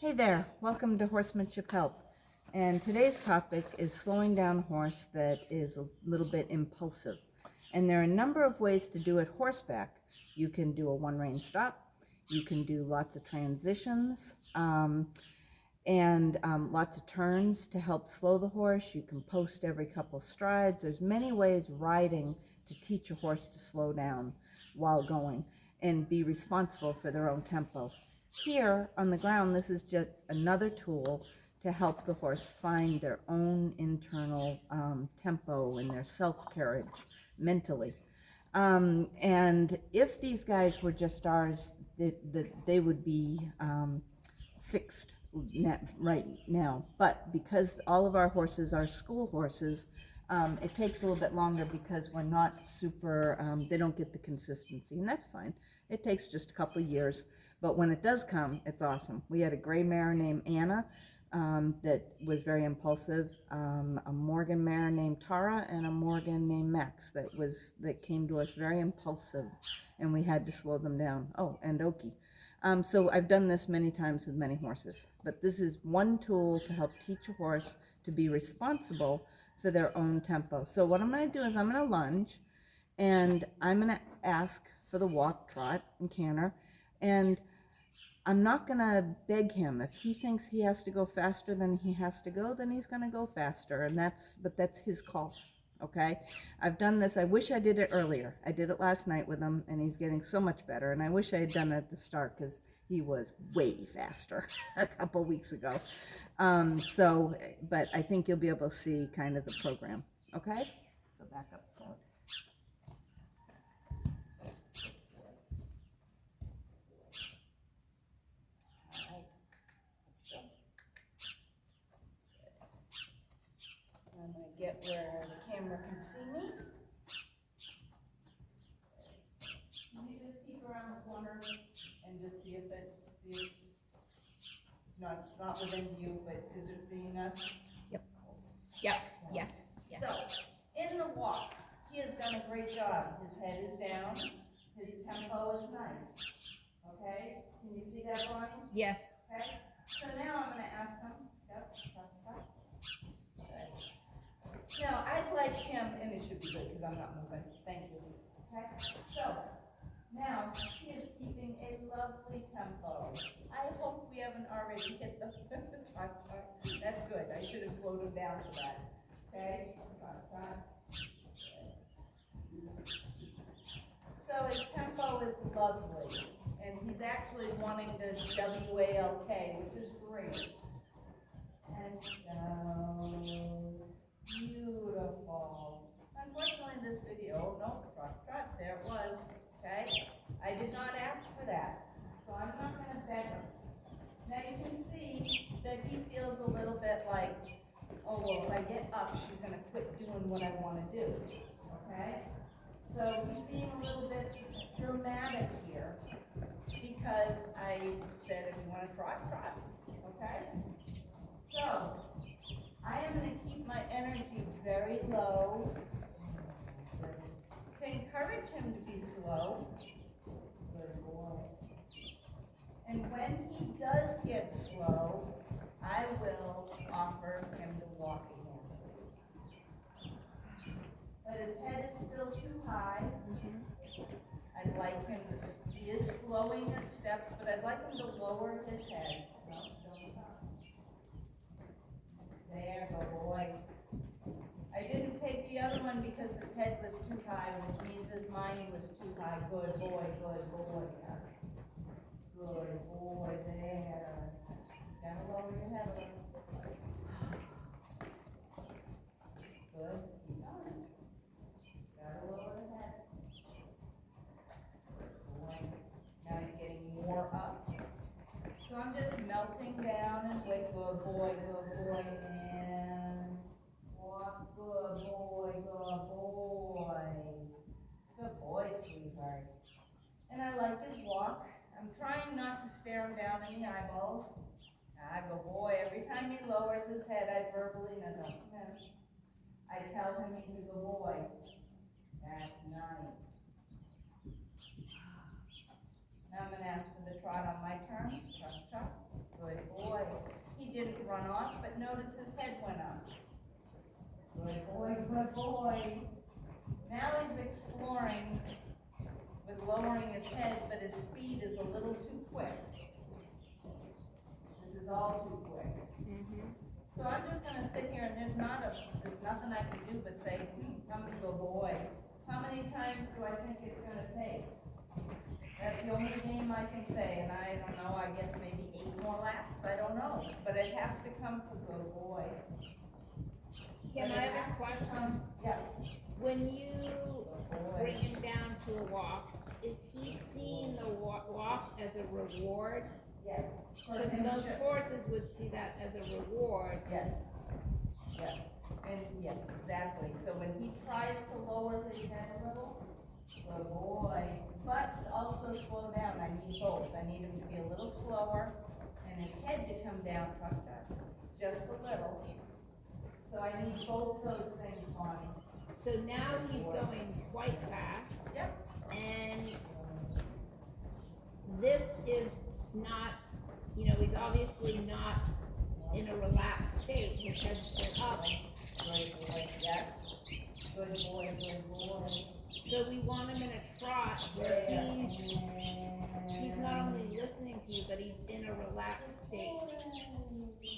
Hey there, welcome to Horsemanship Help. And today's topic is slowing down a horse that is a little bit impulsive. And there are a number of ways to do it horseback. You can do a one-rein stop, you can do lots of transitions, and lots of turns to help slow the horse. You can post every couple strides. There's many ways riding to teach a horse to slow down while going and be responsible for their own tempo. Here on the ground, this is just another tool to help the horse find their own internal tempo and their self-carriage mentally. And if these guys were just ours, they would be fixed right now. But because all of our horses are school horses, it takes a little bit longer because we're not super, they don't get the consistency, and that's fine. It takes just a couple of years, but when it does come, it's awesome. We had a gray mare named Anna that was very impulsive, a Morgan mare named Tara, and a Morgan named Max that came to us very impulsive, and we had to slow them down. Oh, and Oki. So I've done this many times with many horses, but this is one tool to help teach a horse to be responsible for their own tempo. So what I'm going to do is I'm going to lunge, and I'm going to ask for the walk, trot, and canter, and I'm not going to beg him. If he thinks he has to go faster than he has to go, then he's going to go faster, and that's his call. Okay, I've done this. I wish I did it earlier. I did it last night with him, and he's getting so much better. And I wish I had done it at the start because he was way faster a couple weeks ago. But I think you'll be able to see kind of the program. Okay, so back up, Scout. I'm going to get where the camera can see me. Can you just peek around the corner and just see if not within view, but is it seeing us? Yep. Yep. Yes. Yes. So, in the walk, he has done a great job. His head is down. His tempo is nice. Okay? Can you see that, Bonnie? Yes. Okay? So now I'm going to ask him, step. Now, I'd like him, and it should be good because I'm not moving. Thank you. Okay? So, now he is keeping a lovely tempo. I hope we haven't already hit the That's good. I should have slowed him down for that. Okay? So his tempo is lovely. And he's actually wanting this W-A-L-K, which is great. And down. Beautiful. Unfortunately, this video, trot, there it was. Okay? I did not ask for that. So I'm not going to beg him. Now you can see that he feels a little bit like, oh, well, if I get up, she's going to quit doing what I want to do. Okay? So he's being a little bit dramatic here because I said if you want to trot. Okay? So I am going to keep my energy very low to encourage him to be slow. Good boy. And when he does get slow, I will offer him to walk again. But his head is still too high. I'd like him to, he is slowing his steps, but I'd like him to lower his head. No, don't stop. There, go boy. I didn't take the other one because his head was too high, which means his mind was too high. Good boy, good boy. Good boy, there. Gotta lower your head a little. Good. Keep going. Gotta lower the head. Good boy. Now he's getting more up. So I'm just melting down and wait. Good boy, and walk. Good boy, Good boy, sweetheart. And I like his walk. I'm trying not to stare him down in the eyeballs. Good boy. Every time he lowers his head, I verbally, no. I tell him he's a good boy. That's nice. Now I'm going to ask for the trot on my terms. Trot. Good boy. run off, but notice his head went up. Good boy, good boy. Now he's exploring with lowering his head, but his speed is a little too quick. This is all too quick. So I'm just gonna sit here and there's nothing I can do but say, come good boy. How many times do I think it's gonna take? That's the only game I can say, and I don't know, I guess maybe 8 more laps, I don't know. But it has to come to good boy. Kim, I have a question. Yeah. When you bring him down to a walk, is he seeing the walk as a reward? Yes. Because most horses would see that as a reward. Yes. Yes. And yes, exactly. So when he tries to lower his head a little, good boy. But also slow down. I need both. I need him to be a little slower and his head to come down just a little. So I need both those things on him. So now he's going quite fast. Yep. And this is not, he's obviously not in a relaxed state. His head's still up. Good boy. Yes. Good boy. Good boy. So we want him in a trot where he's not only listening to you, but he's in a relaxed state.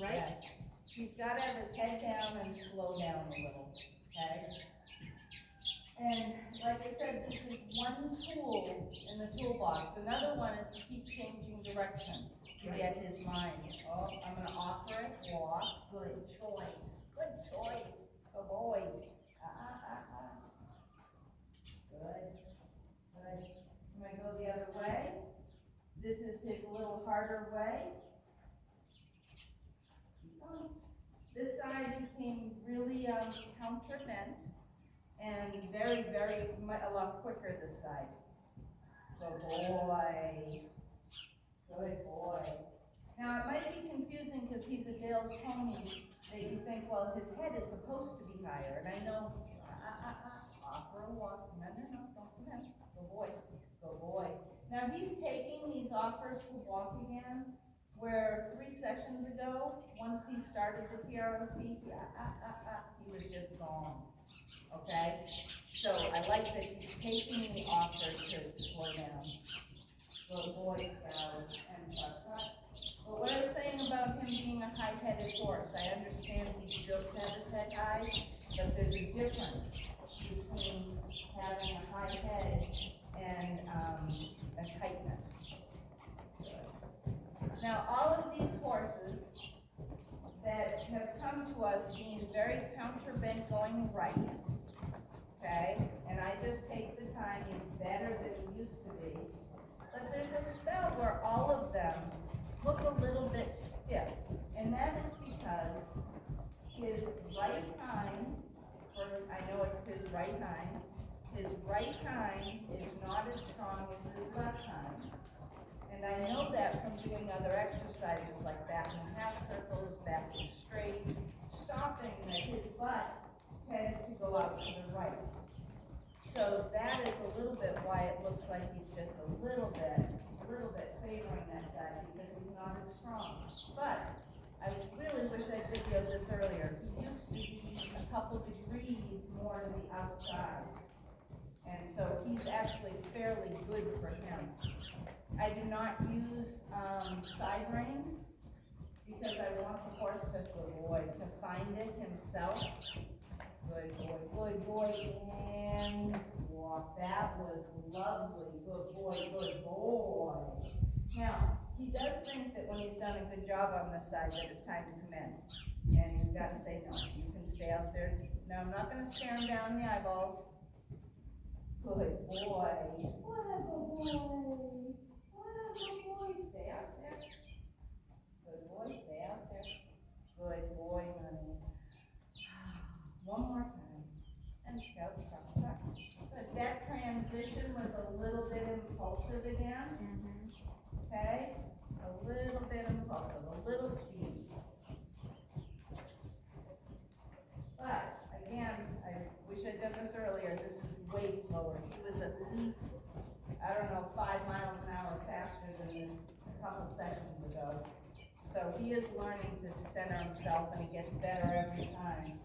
Right? Yes. He's got to have his head down and slow down a little. Okay? And like I said, this is one tool in the toolbox. Another one is to keep changing direction to get his mind. Oh, I'm going to offer it. Walk. Good choice. Good choice. Good boy. Good. Good. I'm going to go the other way. This is his little harder way. Keep going. This side became really counter bent. And very, a lot quicker this side. Good boy. Good boy. Now, it might be confusing because he's a Dale's pony that you think, well, his head is supposed to be higher. And I know, offer a walk. No, don't come in. Good boy. Good boy. Now, he's taking these offers to walk again, where 3 sessions ago, once he started the TROT, he was just gone. Okay, so I like that he's taking the offer to slow down. Good boy, Scout, and But what I was saying about him being a high-headed horse, I understand he's built to have his head high, but there's a difference between having a high head and a tightness. Now, all of these horses that have come to us being very counter-bent going right, okay, and I just take the time, he's better than he used to be, but there's a spell where all of them look a little bit stiff, and that is because his right hind, I know it's his right hind is not as strong as his left hind. And I know that from doing other exercises like back in half circles, back to straight, stopping that his butt tends to go out to the right. So that is a little bit why it looks like he's just a little bit favoring that side because he's not as strong. But I really wish I videoed this earlier. He used to be a couple degrees more to the outside. And so he's actually fairly good for him. I do not use side reins because I want the horse to find it himself. Good boy, and walk. That was lovely. Good boy. Now, he does think that when he's done a good job on this side that it's time to come in. And he's got to say, no, you can stay out there. No, I'm not going to stare him down in the eyeballs. Good boy. What a good boy. Stay out there. Good boy, stay out there. Good boy, honey. One more time. And Scout, stop. But that transition was a little bit impulsive again. Okay? A little bit impulsive, a little speed. But, again, I wish I'd done this earlier. This is way slower. He was at least, 5 miles an hour faster than this a couple sessions is learning to center himself, and he gets better every time.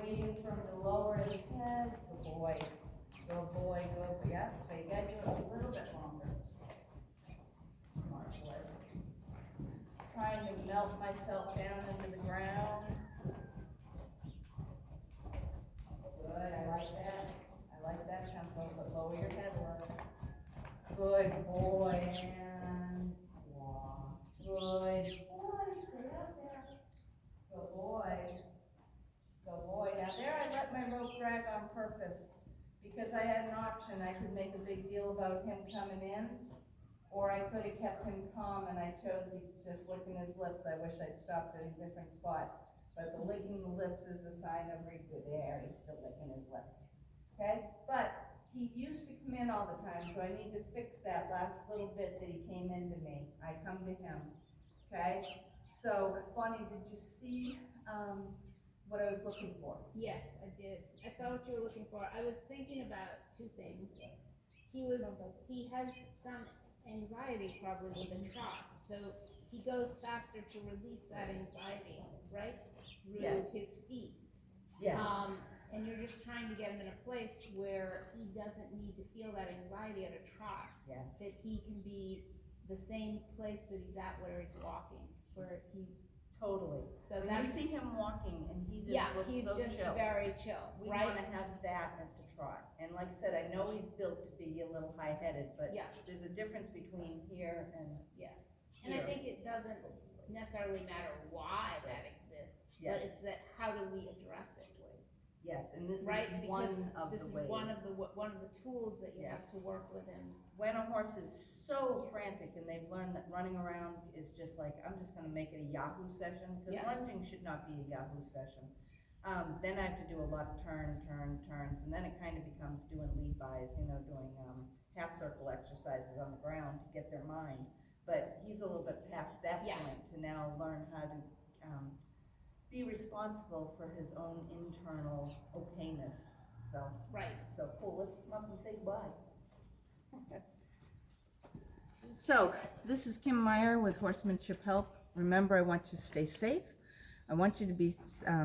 Waiting for him to lower his head. Good boy. Good boy, go. Yeah, so you gotta do it a little bit longer. Smart boy. Trying to melt myself down into the ground. Good, I like that. I like that tempo, but lower your head a little. Good boy, and walk. Good boy, stay up there. Good boy. Good boy. Now there I let my rope drag on purpose because I had an option. I could make a big deal about him coming in, or I could have kept him calm, and I chose he's just licking his lips. I wish I'd stopped at a different spot. But the licking the lips is a sign of good there. He's still licking his lips. Okay? But he used to come in all the time, so I need to fix that last little bit that he came into me. I come to him. Okay? So, Bonnie, did you see what I was looking for? Yes, I did. I saw what you were looking for. I was thinking about two things. He has some anxiety probably with a trot, so he goes faster to release that anxiety, right? Through Yes. his feet. Yes. And you're just trying to get him in a place where he doesn't need to feel that anxiety at a trot. Yes. That he can be the same place that he's at where he's walking, where he's. Totally. So when that's, you see him walking and he just yeah, looks he's so just chill. very chill, We right? want to have that at the trot. And like I said, I know he's built to be a little high-headed, but Yeah. there's a difference between here and Yeah. here. And I think it doesn't necessarily matter why that exists, Yes. but it's that how do we address it, Wade? Yes, and this Right? is Because one of this the is ways. one of the tools that you have Yes. to work with him. When a horse is so frantic and they've learned that running around is just like, I'm just gonna make it a Yahoo session, because Yeah. lunging should not be a Yahoo session. Then I have to do a lot of turns, and then it kind of becomes doing lead-bys, doing half circle exercises on the ground to get their mind. But he's a little bit past that Yeah. point to now learn how to be responsible for his own internal okayness. Right. So cool, let's come up and say bye. So, this is Kim Meyer with Horsemanship Help. Remember, I want you to stay safe, I want you to be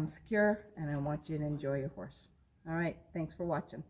secure, and I want you to enjoy your horse. All right, thanks for watching.